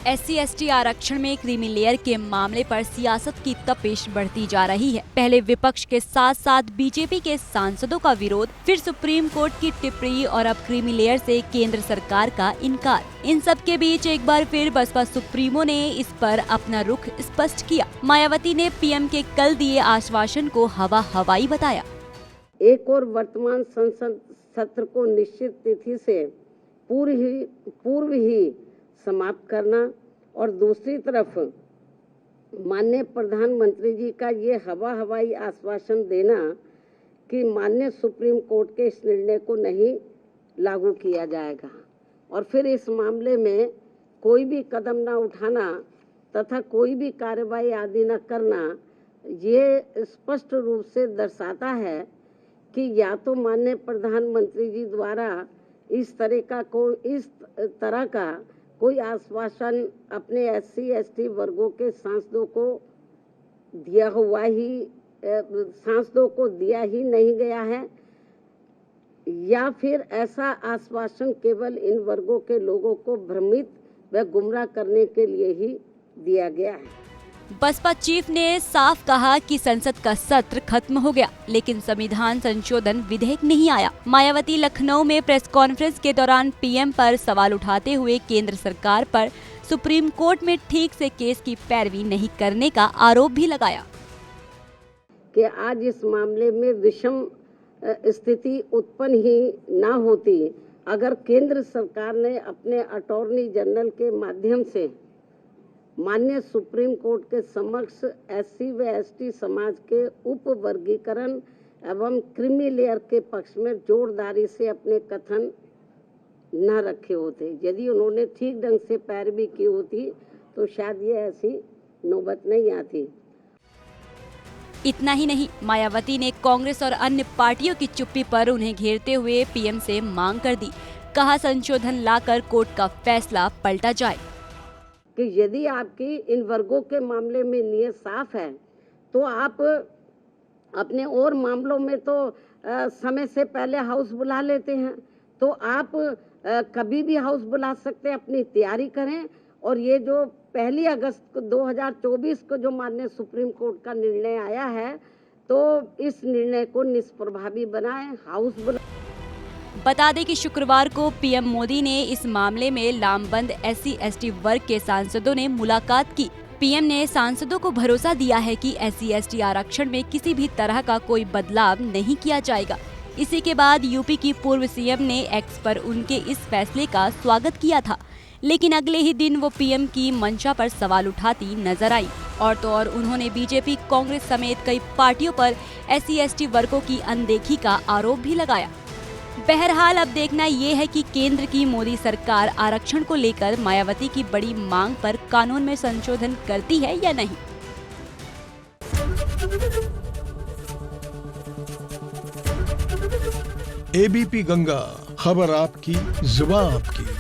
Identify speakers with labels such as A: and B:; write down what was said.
A: SC/ST आरक्षण में creamy layer के मामले पर सियासत की तपिश बढ़ती जा रही है। पहले विपक्ष के साथ साथ बीजेपी के सांसदों का विरोध, फिर सुप्रीम कोर्ट की टिप्पणी और अब क्रीमी लेयर से केंद्र सरकार का इनकार। इन सब के बीच एक बार फिर बसपा सुप्रीमो ने इस पर अपना रुख स्पष्ट किया। मायावती ने पीएम के कल दिए आश्वासन को हवाई बताया।
B: एक और वर्तमान संसद सत्र को निश्चित तिथि से पूर्व ही समाप्त करना और दूसरी तरफ माननीय प्रधानमंत्री जी का ये हवाई आश्वासन देना कि माननीय सुप्रीम कोर्ट के इस निर्णय को नहीं लागू किया जाएगा और फिर इस मामले में कोई भी कदम न उठाना तथा कोई भी कार्रवाई आदि न करना, ये स्पष्ट रूप से दर्शाता है कि या तो माननीय प्रधानमंत्री जी द्वारा इस तरह का कोई आश्वासन अपने SC/ST वर्गों के सांसदों को दिया ही नहीं गया है, या फिर ऐसा आश्वासन केवल इन वर्गों के लोगों को भ्रमित व गुमराह करने के लिए ही दिया गया है।
A: बसपा चीफ ने साफ कहा कि संसद का सत्र खत्म हो गया, लेकिन संविधान संशोधन विधेयक नहीं आया। मायावती लखनऊ में प्रेस कॉन्फ्रेंस के दौरान पीएम पर सवाल उठाते हुए केंद्र सरकार पर सुप्रीम कोर्ट में ठीक से केस की पैरवी नहीं करने का आरोप भी लगाया
B: कि आज इस मामले में विषम स्थिति उत्पन्न ही न होती अगर केंद्र सरकार ने अपने अटॉर्नी जनरल के माध्यम से माननीय सुप्रीम कोर्ट के समक्ष SC व ST समाज के उप वर्गीकरण एवं क्रीमी लेयर के पक्ष में जोरदारी से अपने कथन न रखे होते। यदि उन्होंने ठीक ढंग से पैरवी की होती तो शायद ये ऐसी नौबत नहीं आती।
A: इतना ही नहीं, मायावती ने कांग्रेस और अन्य पार्टियों की चुप्पी पर उन्हें घेरते हुए पीएम से मांग कर दी। कहा संशोधन लाकर कोर्ट का फैसला पलटा जाए
B: कि यदि आपकी इन वर्गों के मामले में नियत साफ है तो आप अपने और मामलों में तो समय से पहले हाउस बुला लेते हैं, तो आप कभी भी हाउस बुला सकते हैं, अपनी तैयारी करें और ये जो 1 अगस्त 2024 को जो माननीय सुप्रीम कोर्ट का निर्णय आया है तो इस निर्णय को निष्प्रभावी बनाएं, हाउस बुला।
A: बता दें कि शुक्रवार को पीएम मोदी ने इस मामले में लामबंद SC/ST वर्ग के सांसदों ने मुलाकात की। पीएम ने सांसदों को भरोसा दिया है कि SC/ST आरक्षण में किसी भी तरह का कोई बदलाव नहीं किया जाएगा। इसी के बाद यूपी की पूर्व सीएम ने एक्स पर उनके इस फैसले का स्वागत किया था, लेकिन अगले ही दिन वो पीएम की मंशा पर सवाल उठाती नजर आई और तो और उन्होंने बीजेपी, कांग्रेस समेत कई पार्टियों पर SC/ST वर्गों की अनदेखी का आरोप भी लगाया। बहरहाल अब देखना ये है कि केंद्र की मोदी सरकार आरक्षण को लेकर मायावती की बड़ी मांग पर कानून में संशोधन करती है या नहीं।
C: ABP गंगा, खबर आपकी, जुबान आपकी।